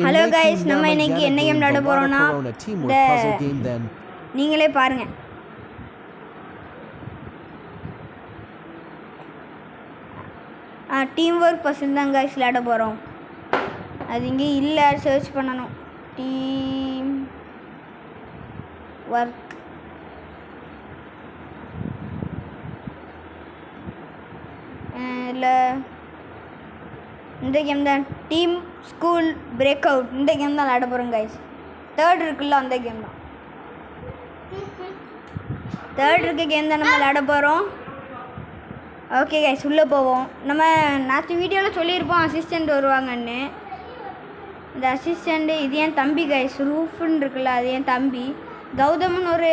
Hello guys, நம்ம இன்னைக்கு என்ன கேம் விளையாட போகிறோன்னா இந்த நீங்களே பாருங்கள். டீம் ஒர்க் பர்சன் தான் கைஸ் விளையாட போகிறோம். அது இங்கே இல்லை, சர்ச் பண்ணணும். டீம் ஒர்க் இல்லை, இந்த கேம் தான். டீம் ஸ்கூல் பிரேக் அவுட், இந்த கேம் தான் விளையாட போகிறோம் கைஸ். தேர்ட் இருக்குல்ல, அந்த கேம் தான். தேர்ட் இருக்க கேம் தான் நம்ம விளையாட போகிறோம். ஓகே கைஸ், உள்ளே போவோம். நம்ம நேற்று வீடியோவில் சொல்லியிருப்போம் அசிஸ்டண்ட் வருவாங்கன்னு. இந்த அசிஸ்டண்ட்டு இது என் தம்பி கைஸ். ரூஃப்னு இருக்குல்ல, அது என் தம்பி. கௌதம்னு ஒரு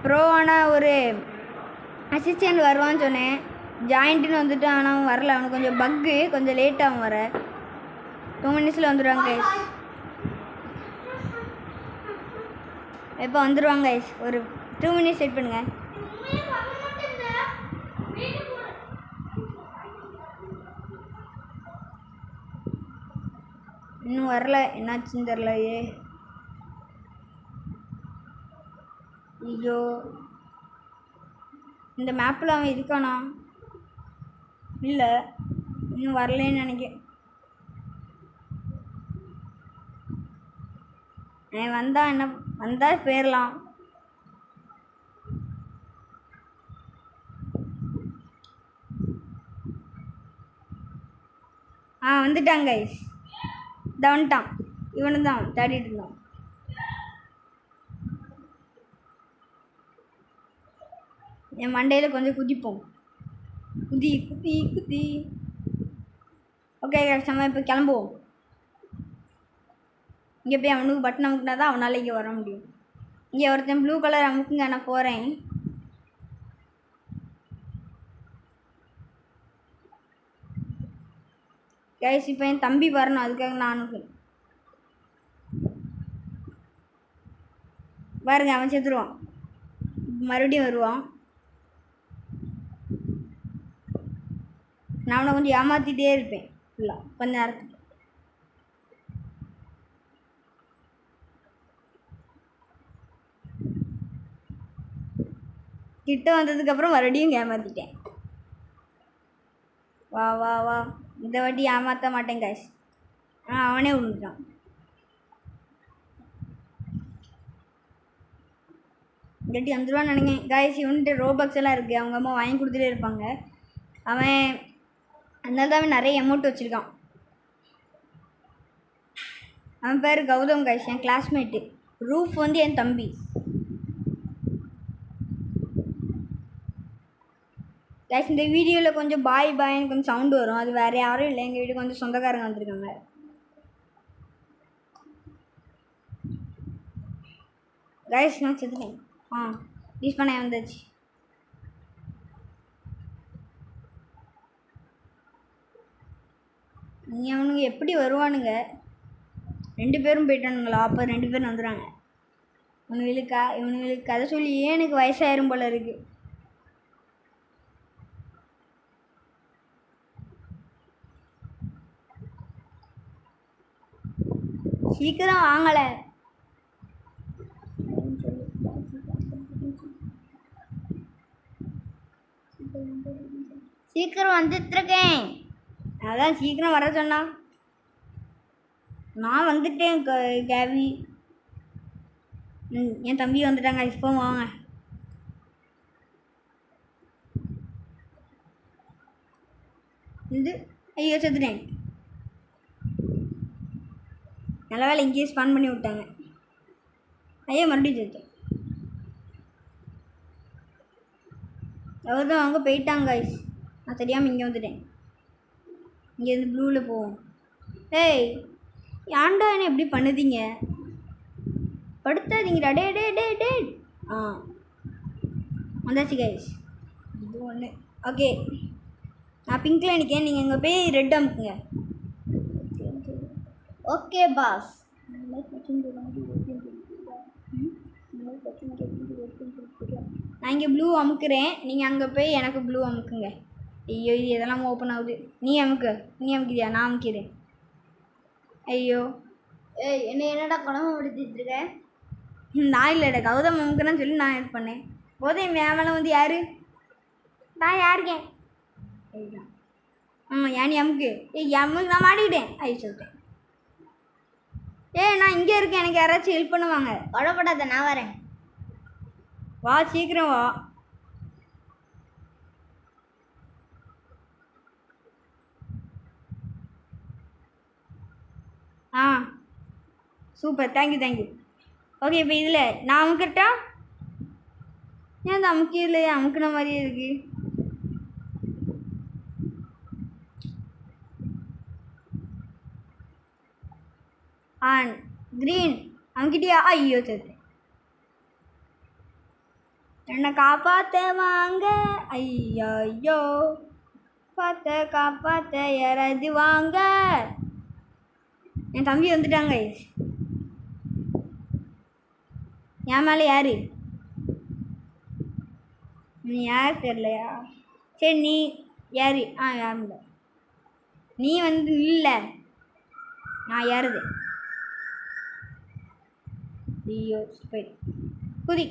ப்ரோவான ஒரு அசிஸ்டண்ட் வருவான்னு சொன்னேன். ஜாயிண்ட்டுன்னு வந்துட்டு, ஆனால் அவன் வரல. அவனுக்கு கொஞ்சம் பக்கு, கொஞ்சம் லேட்டாகும் வர. 2 மினிட்ஸில் வந்துடுவாங்க கைஸ். எப்போ வந்துடுவாங்க கைஸ்? ஒரு 2 மினிட்ஸ் வெயிட் பண்ணுங்கள். இன்னும் வரல, என்னாச்சுன்னு தெரிலையே. ஐயோ, இந்த மேப்பில் அவன் இருக்கானா? இல்லை, இன்னும் வரலன்னு நினைக்கிறேன். வந்தா என்ன, வந்தால் போயிடலாம். வந்துட்டாங்க கைஸ். இதை வந்துட்டான். இவனு தான் தேடிட்டு இருந்தான். என் மண்டையில் கொஞ்சம் குதிப்போம். குதி குதி குதி. ஓகே கைஸ், நம்ம இப்போ கிளம்புவோம். இங்கே போய் அவனுக்கு பட்டன் அமுக்குனா தான் அவனால் இங்கே வர முடியும். இங்கே ஒருத்தன் ப்ளூ கலர் அமுக்குங்க, நான் போகிறேன். கைஸ், இப்போ என் தம்பி வரணும், அதுக்காக நான் அனுப்புவேன். பாருங்க, அவன் செத்துருவான், மறுபடியும் வருவான். நான் அவனை கொஞ்சம் ஏமாற்றிட்டே இருப்பேன் ஃபுல்லாக கொஞ்ச நேரத்துக்கு. கிட்ட வந்ததுக்கப்புறம் மறுபடியும் ஏமாற்றிட்டேன். வா வா வா, இந்த வாட்டி ஏமாற்ற மாட்டேன் கைஸ். அவனே விழுந்துட்டான். இல்லாட்டி வந்துடுவான்னு நினைக்கிறேன் கைஸ். இவன்ட்டு ரோபக்ஸ் எல்லாம் இருக்குது, அவங்க அம்மா வாங்கி கொடுத்துட்டே இருப்பாங்க. அவன் அதனால தான் அவன் நிறைய அமௌண்ட் வச்சுருக்கான். அவன் பேர் கௌதம் கைஸ், என் கிளாஸ்மேட்டு. ரூஃப் வந்து என் தம்பி. கைஸ், இந்த வீடியோவில் கொஞ்சம் பாய் பாய்னு கொஞ்சம் சவுண்டு வரும். அது வேறு யாரும் இல்லை, எங்கள் வீட்டுக்கு கொஞ்சம் சொந்தக்காரங்க வந்திருக்காங்க. கைஸ், நான் செத்துட்டேன். யூஸ் பண்ண வந்தாச்சு. நீ அவனுங்க எப்படி வருவானுங்க? 2 பேரும் போயிட்டானுங்களா? அப்போ 2 பேரும் வந்துடுறாங்க. இவனுங்களுக்கு கதை சொல்லி எனக்கு வயசாயிரும் போல இருக்கு. சீக்கிரம் வாங்கலை. சீக்கிரம் வந்துட்டுருக்கேன். அதான் சீக்கிரம் வர சொன்னா. நான் வந்துட்டேன் கேவி. என் தம்பி வந்துட்டாங்க. இப்போ வாங்க. இது ஐயோ, செத்துட்டேன். நல்ல வேலை இங்கேயே ஸ்பான் பண்ணி விட்டாங்க. ஐயோ, மறுபடியும் செத்துட்டேன். அவர் தான் அவங்க போயிட்டாங்க கைஸ். நான் தெரியாமல் இங்கே வந்துட்டேன். இங்கேருந்து ப்ளூவில் போவோம். ஏய், ஏன்டா என்ன எப்படி பண்ணுதீங்க? படுத்தாதீங்கடா. டே டே டே டே. வந்தாச்சு கைஸ். இது ஒன்று. ஓகே, நான் பிங்க்கில் நிற்கேன். நீங்கள் இங்கே போய் ரெட் அமுக்குங்க. Okay pass. நான் இங்கே ப்ளூ அமுக்குறேன், நீங்கள் அங்கே போய் எனக்கு ப்ளூ அமுக்குங்க. ஐயோ, இது எதெல்லாம் ஓப்பன் ஆகுது. நீ அமுக்கிறியா? நான் அமுக்கிறேன். ஐயோ ஏய் என்ன என்னடா குழம்பு படுத்திட்டு இருக்க? நான் இல்லைடா கௌதம் அமுக்குன்னு சொல்லி நான் இது பண்ணேன். போதே மேலே வந்து யாரு நான் யாருக்கேன் ஆமாம் யானி அமுக்கு. அமுக்கு நான் மாட்டிக்கிட்டேன். சொல்லிட்டேன். நான் இங்கே இருக்கேன், எனக்கு யாராச்சும் ஹெல்ப் பண்ணுவாங்க. கவலைப்படாத, நான் வரேன். வா சீக்கிரம் வா. Super, thank you. ஓகே, இப்போ இதில் நான் அமுக்கிட்டா ஏன் அந்த அமுக்கி இல்லையா? அமுக்குன மாதிரியே இருக்கு. க்ரீன் அமுக்கிட்டியா? ஐயோ சரி, என்னை காப்பாற்ற வாங்க. ஐயோ காப்பாற்ற யாராவது வாங்க. என் தம்பி வந்துட்டாங்க. என் மேலே யாரு? நீ யார் தெரியலையா? சரி நீ யாரு? யாருங்க நீ வந்து இல்லை, நான் யாருது? ஐயோ போய் குதி.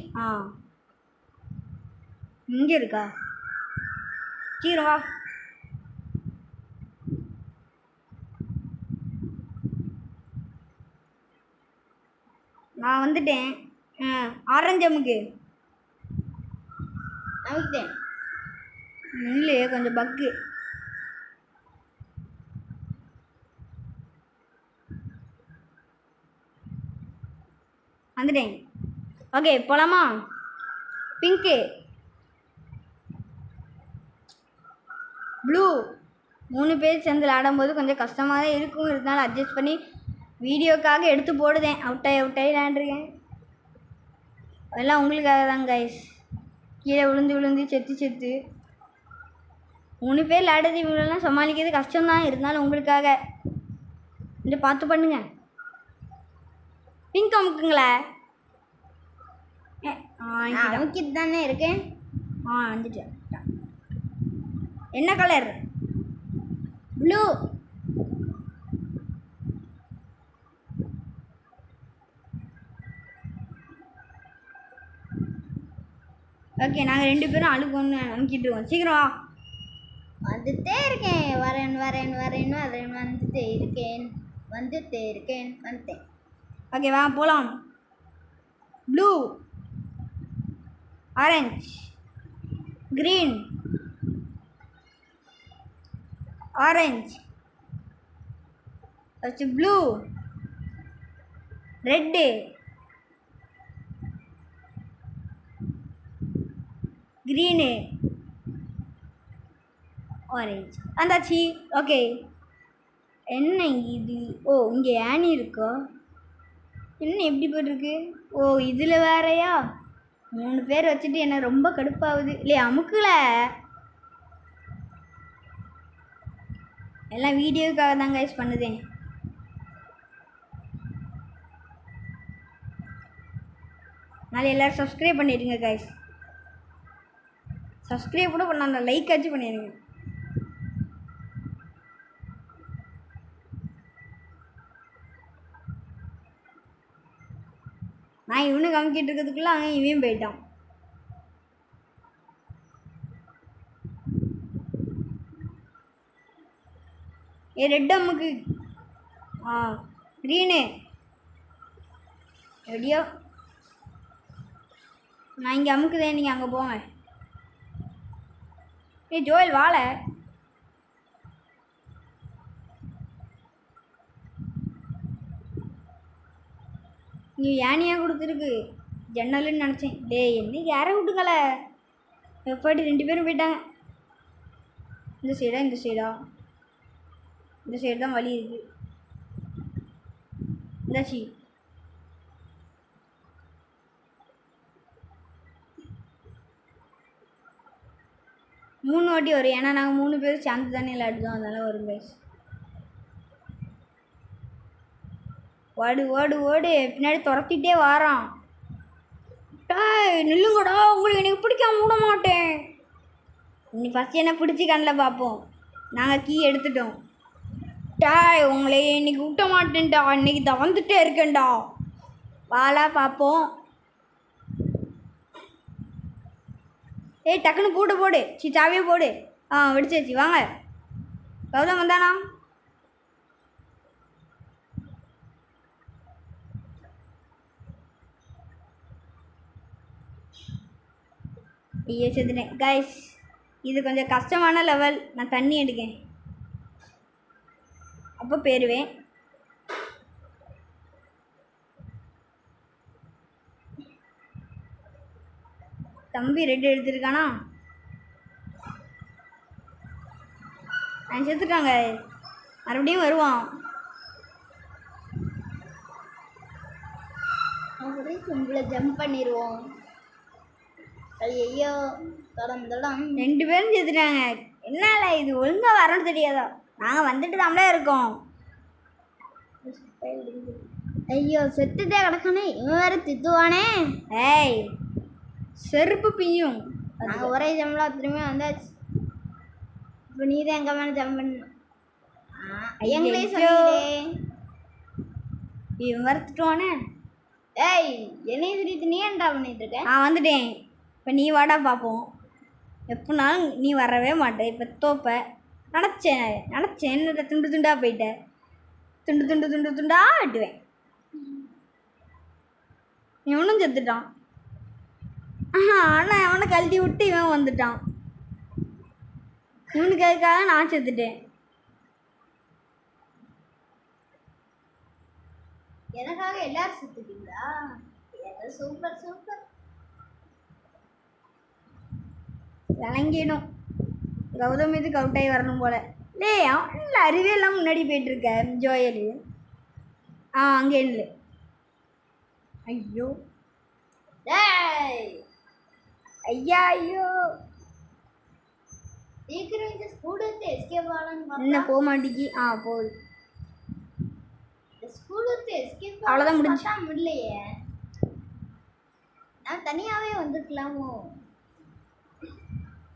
இங்கே இருக்கா? சீக்கிரம் வா. நான் வந்துட்டேன். ஆரஞ்சு அமுக்கு. அமுக்கிட்டேன். இல்லையே, கொஞ்சம் பக்கு. வந்துட்டேன். ஓகே போலாமா? பிங்க்கு, ப்ளூ 3 பேர் சேர்ந்து விளையாடும்போது கொஞ்சம் கஷ்டமாக தான் இருக்கும். இருந்தாலும் அட்ஜஸ்ட் பண்ணி வீடியோக்காக எடுத்து போடுதேன். அவுட்டாகி விளையாண்டுருக்கேன். அதெல்லாம் உங்களுக்காக தான் கைஸ். கீழே விழுந்து செத்து 3 பேர் விளையாடுறது இவங்களெல்லாம் சமாளிக்கிறது கஷ்டம்தான். இருந்தாலும் உங்களுக்காக கொஞ்சம் பார்த்து பண்ணுங்க. பிங்க் அமுக்குங்களே. அமுக்கிட்டு தானே இருக்கேன். வந்துட்டேன். என்ன கலர்? ப்ளூ. ஓகே, நாங்கள் 2 பேரும் அழுக்கு ஒன்று அமுக்கிட்டு இருக்கோம். சீக்கிரம் வா. வந்துட்டே இருக்கேன். வரேன் வந்துட்டே இருக்கேன். வந்துட்டேன். ஓகே வா போகலாம். Blue, orange, green, orange, first blue, red, green, orange. வந்தாச்சு. ஓகே, என்ன இது? இங்கே ஏனி இருக்கோ? என்ன எப்படி போட்டிருக்கு? இதில் வேறையா? 3 பேர் வச்சுட்டு என்ன ரொம்ப கடுப்பாகுது. இல்லையா அமுக்கல, எல்லாம் வீடியோக்காக தான் கைஸ் பண்ணுதேன். நாளை எல்லோரும் சப்ஸ்கிரைப் பண்ணிடுங்க கைஸ். சப்ஸ்கிரைப் கூட பண்ணாங்க, லைக் ஆச்சு பண்ணிடுங்க. நான் இவனுக்கு அமுக்கிட்டு இருக்கிறதுக்குள்ள அங்கே இவன் போயிட்டான். ரெட் அம்முக்கு. க்ரீனு ரெடியோ. நான் இங்கே அமுக்குதேன், நீங்கள் அங்கே போங்க. ஜோயல் வாழை. நீ ஏனியாக கொடுத்துருக்கு ஜன்னல்னு நினச்சேன். என்ன யாரை விட்டுங்கள? எப்பாடி 2 பேரும் போயிட்டாங்க. இந்த சைடா இந்த சைடு தான் வழி இருக்குது. இந்தாச்சி. மூணு வாட்டி வரும், ஏன்னா நாங்கள் 3 பேரும் சேர்ந்து தானே விளையாடுதோம், அதனால வரும் கைஸ். ஓடு பின்னாடி துரத்திட்டே வாரான். நில்லுங்கடா, உங்களுக்கு எனக்கு பிடிக்காம விட மாட்டேன். நீ ஃபஸ்ட் என்ன பிடிச்சி கண்ணில் பார்ப்போம். நாங்கள் கீ எடுத்துட்டோம். டாய் உங்களை இன்னைக்கு விட்ட மாட்டேன்டா, இன்னைக்கு தான் வந்துட்டே இருக்கேன்டா. வாலா பார்ப்போம். ஏய் டக்குன்னு பூட்டு போடு, சாவியே போடு. வெடிச்சாச்சு, வாங்க. கௌதம் வந்தானா? ஐயோ செத்துட்டேன் கைஸ். இது கொஞ்சம் கஷ்டமான லெவல். நான் தண்ணி எடுக்கேன், அப்போ போயிடுவேன். தம்பி ரெட் எடுத்துருக்கானா? நான் செத்துட்டாங்க, மறுபடியும் வருவான். ஒரே சிம்பிள ஜம்ப் பண்ணிடுவோம். ஐயோ தடம் 2 பேரும் செத்துட்டாங்க. என்னால இது ஒழுங்காக வரணும்னு தெரியாதா? நாங்கள் வந்துட்டு தாமலே இருக்கோம். ஐயோ செத்துட்டே கிடக்கானே, இவன் வேற திட்டுவானே. ஏய் செருப்பு பியும். நாங்கள் ஒரே ஜம்லாம் திரும்பி வந்தாச்சு. இப்போ நீ தான் எங்கள் மேலே ஜம்ப் பண்ண. எங்களே சொல்லிட்டே இவன் வர திட்டுவானே. ஏய் என்னைய திட்டு நீ ஏன்டா பண்ணிட்டு இருக்க? நான் வந்துட்டேன். இப்போ நீ வாடா பார்ப்போம். எப்போனாலும் நீ வரவே மாட்டேன். இப்போ தோப்ப நினச்சேன் என்ன துண்டு துண்டாக போயிட்டேன். துண்டு துண்டாக வெட்டுவேன். இவனும் செத்துட்டான். ஆனால் அவனை கழட்டி விட்டு இவன் வந்துட்டான். இவனுக்கு அதுக்காக நான் செத்துட்டேன். எனக்காக எல்லாரும் செத்துட்டீங்களா? Super super. விளங்கிடும். கௌதம் இதுக்கு அவுட் ஆகி வரணும் போல. அவன் அறிவே எல்லாம் முன்னாடி போயிட்டுருக்க ஜோயலு. அங்கே இல்லை. ஐயோ ஐயா ஐயோ சீக்கிரம் இந்த ஸ்கூல் விட்டு எஸ்கேப் ஆகலான்னு என்ன போக மாட்டேங்கி. போகுது. ஸ்கூல் விட்டு எஸ்கேப் அவ்வளோதான் முடிஞ்சு. முடியலையே. நான் தனியாகவே வந்துருக்கலாமோ?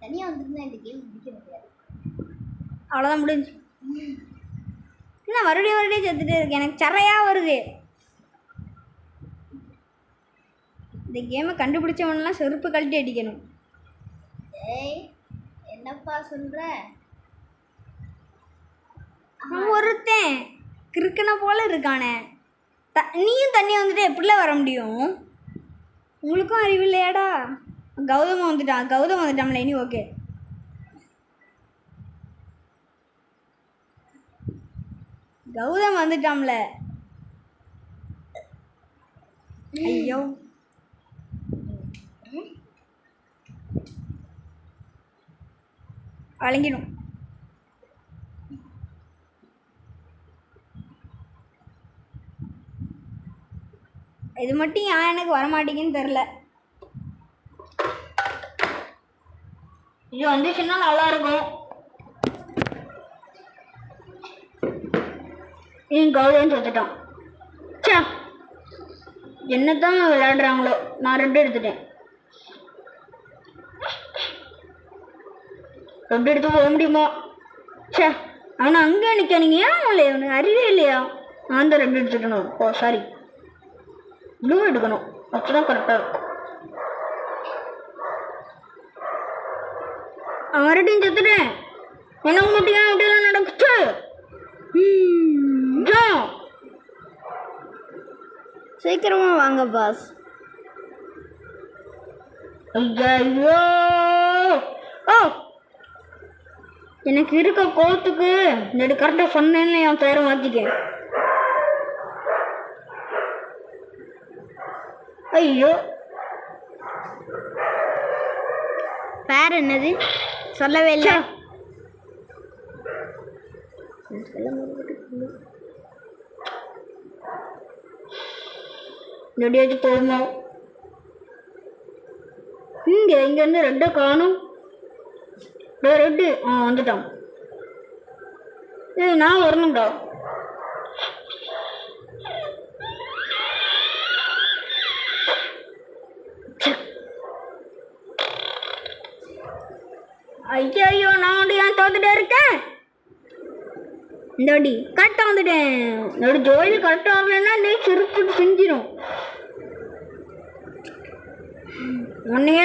தனியாக வந்துருந்தா இந்த கேம் முடிக்க முடியாது. அவ்வளோதான் முடிஞ்சு. இல்லை மறுபடியும் செத்துட்டு இருக்கு. எனக்கு சரையாக வருது. இந்த கேமை கண்டுபிடிச்சவனெலாம் செருப்பு கழட்டி அடிக்கணும். ஏய் என்னப்பா சொல்கிற? ஒருத்தன் கிறுக்கனை போல இருக்கானே. நீயும் தண்ணி வந்துட்டு எப்படிலாம் வர முடியும்? உங்களுக்கும் அறிவு இல்லையாடா? கௌதம் வந்துட்டான்ல. இனி ஓகே. கௌதம் வந்துட்டான்ல. ஐயோ வழங்கிடும். இது மட்டும் ஏன் எனக்கு வரமாட்டேங்குன்னு தெரில. இது வந்துச்சுன்னா நல்லா இருக்கும். கௌதம் செத்துட்டான். சே என்னத்தான் விளையாடுறாங்களோ. நான் 2 எடுத்துட்டேன். 2 எடுத்து போக முடியுமா? சே அவனை அங்கே நிற்கானீங்க. ஏன் இல்லையா அவனுக்கு அறிவே இல்லையா? நான் தான் 2 எடுத்துக்கணும். சாரி ப்ளூ எடுக்கணும். அப்போ தான் கரெக்டாக இருக்கும். மறுபடியும் செத்துட்டேன். எனக்கு மட்டும் ஏன் அப்படியெல்லாம் நடக்குச்சு? சீக்கிரமா வாங்க பாஸ். ஐயோ எனக்கு இருக்க கோத்துக்கு இந்த கரெக்டாக சொன்னேன்னு என் பேரை மாற்றிக்க. ஐயோ பேர் என்னது சொல்லவே இல்லை. நொடியாச்சு போதுமா? இங்கேருந்து 2 காணும். 2 வந்துட்டான். நான் வரணும்டா. ஐயோ நான் வந்து ஏன் தோத்துட்டே இருக்கேன்? இந்த வாட்டி கரெக்டாக வந்துட்டேன். என்னோட ஜோயில் கரெக்டாக ஆகலைன்னா நீ செருப்பு செஞ்சிடும் உன்னைய.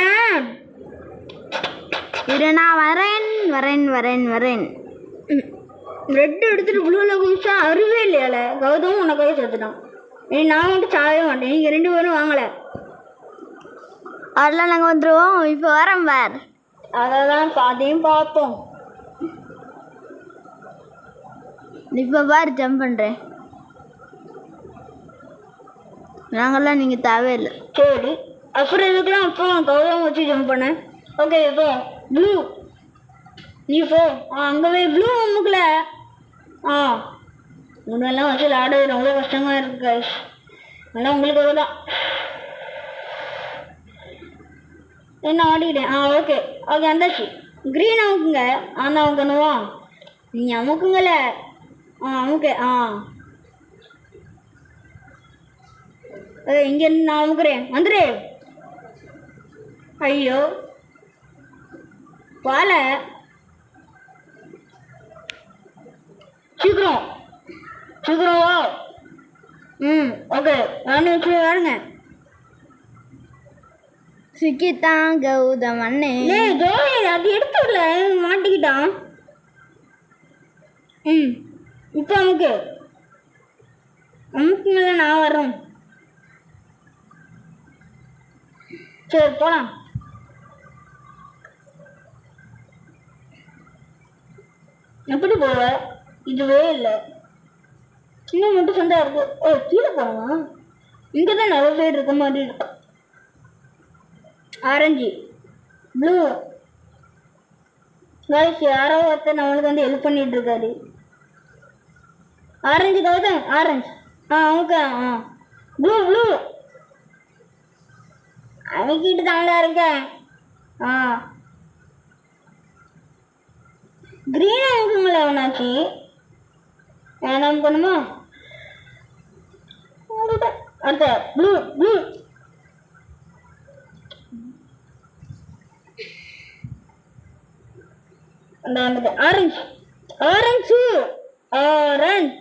இரு நான் வரேன் வரேன் வரேன் வரேன். ரெட்டு எடுத்துட்டு ப்ளூவில் குதிச்சா அறிவே இல்லையால. கௌதமும் உனக்காக சேர்த்துட்டான். நான் மட்டும் சாவே மாட்டேன். நீங்கள் 2 பேரும் வாங்கலை. அதெல்லாம் நாங்கள் வந்துடுவோம். இப்போ வரேன் பார். அதான் அதையும் பார்ப்போம். இப்போ பார் ஜம்ப் பண்ணுறேன். நாங்கள்லாம் நீங்கள் தேவையில்லை. சரி அப்புறம் இதுக்கெல்லாம் அப்புறம் கௌதம் வச்சு ஜம்ப் பண்ணேன். ஓகே இப்போ ப்ளூ நீ போ. அங்கே ப்ளூ அமுக்கல. முன்னெல்லாம் வச்சு விளாடுறது ரொம்ப கஷ்டமாக இருக்கு. அதெல்லாம் உங்களுக்கு தான் என்ன ஆடிக்கிட்டேன். ஓகே ஓகே வந்தாச்சு. க்ரீன் அமுக்குங்க. நான் அமுக்கணுவா? நீங்கள் அமுக்குங்கள. அமுக்க. இங்கேருந்து நான் அமுக்குறேன். வந்துடு. ஐயோ பால சீக்கிரம் சீக்கிரம் வா. ஓகே நான் வச்சு வேறுங்க. சுக்கித்தான் கௌதம் அண்ணே. அது எடுத்துடல மாட்டிக்கிட்டான். இப்போ அமுக்கு அமுக்குங்கள நான் வர்றேன். சரி போகலாம். எப்படி போவ? இதுவே இல்லை. இன்னும் மட்டும் சண்டை இருக்கு. கீழே போகணுமா? இங்கே தான் நிறைய பேர் இருக்க மாதிரி இருக்கு. ஆரஞ்சு ப்ளூ கைஸ் யாரோ ஒருத்தர் நம்மளுக்கு வந்து ஹெல்ப் பண்ணிட்டு இருக்காரு. Orange Gautam orange. அவங்க ப்ளூ ப்ளூ அமைக்கிட்டு தாங்களா இருக்கேன். க்ரீன் இருக்குங்களா அவனாச்சு? என்ன பண்ணுமா? அடுத்த ப்ளூ ப்ளூ. அந்த orange orange orange.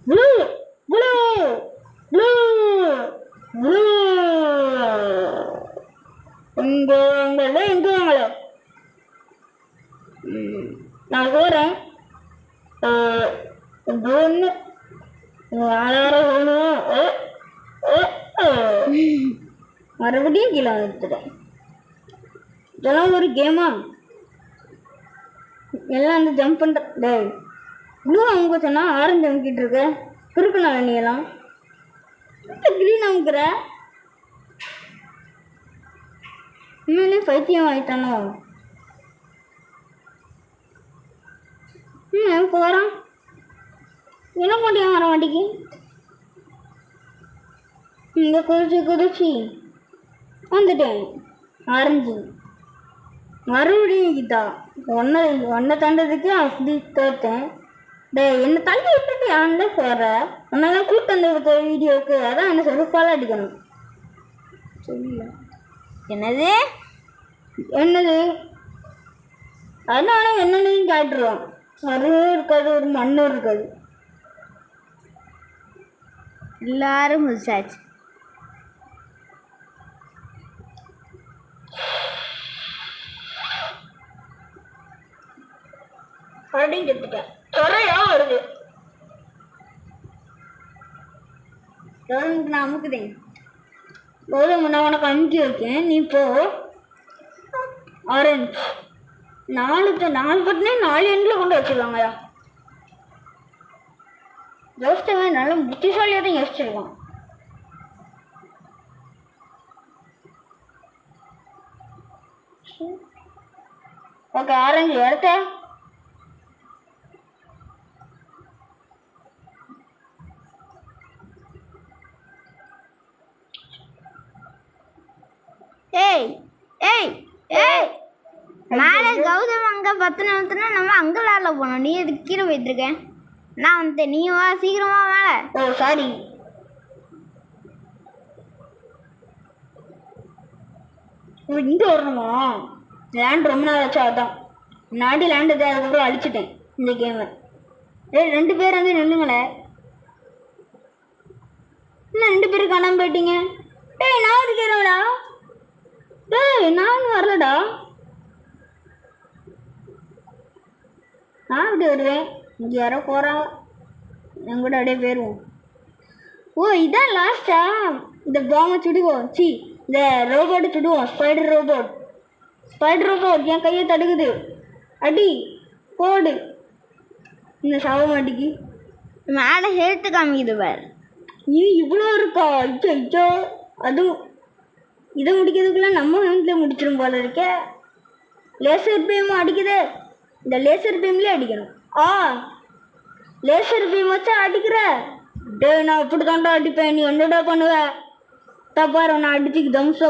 Blue blue blue blue. இங்கே உங்கள எங்கே வாங்கல. நான் போகிறேன். ஒன்று மறுபடியும் கீழே வந்துட்டேன். இதெல்லாம் ஒரு கேமா? எல்லாம் வந்து ஜம்ப் பண்ணுற. டேய் ப்ளூ அமுக்க சொன்னால் ஆரஞ்சு அமுக்கிட்டு இருக்க. குறுக்குண்ணா நீ எல்லாம் க்ரீன் அமுக்குற. உண்மையிலே பைத்தியம் ஆகிட்டானோ? போகிறான். என்ன மாட்டியா வர மாட்டேங்கி. இங்கே குதிச்சு குதிச்சு வந்துட்டேன். ஆரஞ்சு மறுபடியும் கீதா ஒன்றை தாண்டதுக்கு அப்படி தோற்றேன். டே என்னை தள்ளி விட்டுட்டு யாருன்னு போகிற. உன்னெல்லாம் கூப்பிட்டு வந்து வீடியோவுக்கு அதான் என்ன செருப்பால் அடிக்கணும். சொல்லல என்னது என்னது அதனால என்னன்னு கேட்டுருவோம். மருவும் இருக்காது ஒரு மண்ணும் இருக்காது. எல்லாரும் முடிச்சாச்சு. மறுபடியும் கெட்டுட்டேன். சொறையா வருது. கௌதமுக்கு நான் அமுக்குதேன். கௌதம் நான் உனக்கு அமுக்கி வைக்கேன். நீ போ. ஆரஞ்சு 4 பட்டினே 4 எண்ணில் கொண்டு வச்சுருவாங்கயா. யோசிச்சவன் நல்ல புத்திசாலியாக தான் யோசிச்சிருக்கான். ஓகே ஆரஞ்சு எடுத்த. ஏய் ஏய் ஏய் மேலே கௌதம் அங்கே 10 நிமிஷம்னா நம்ம அங்கே விளையாட போனோம். நீ எதுக்கு கீழே போயிட்டுருக்க? நான் வந்து நீ வா சீக்கிரமா மேலே. சாரி. இங்கே வரணுமா? லேண்ட் ரொம்ப நாள் ஆச்சு. அதான் முன்னாடி லேண்ட் அதுக்கப்புறம் அழிச்சிட்டேன். இந்த கேமை. ஏய் 2 பேர் வந்து நில்லுங்களே. என்ன 2 பேரும் காணாமல் போயிட்டீங்க? டேய் நான் இருக்கிறேன்டா. டேய் நான் வரலடா. நான் அப்படி வருவேன். இங்கே யாரோ போகிறான். என் கூட அப்படியே போயிடுவோம். ஓ இதான் லாஸ்ட்டா? இந்த பாம்பை சுடுவோம். இந்த ரோபோட்டை சுடுவோம். ஸ்பைடர் ரோபோட் என் கையை தடுக்குது. அடி போடு. இந்த சாவ மாட்டிக்கு மேலே ஹெல்த்து காமிக்குது பார். நீ இவ்வளோ இருக்கா? ஐயோ அதுவும் இதை முடிக்கிறதுக்குள்ள நம்ம ஹேண்டில் முடிச்சிடும் போல இருக்கே. லேசர் பீமும் அடிக்குது. இந்த லேசர் பீம்லேயே அடிக்கணும். லேசர் பீம் வச்சா அடிக்கிற. டே நான் அப்படி தாண்டா அடிப்பேன். நீ என்னடா பண்ணுவ? தப்பாரு நான் அடிச்சுக்கு தம்ஸ்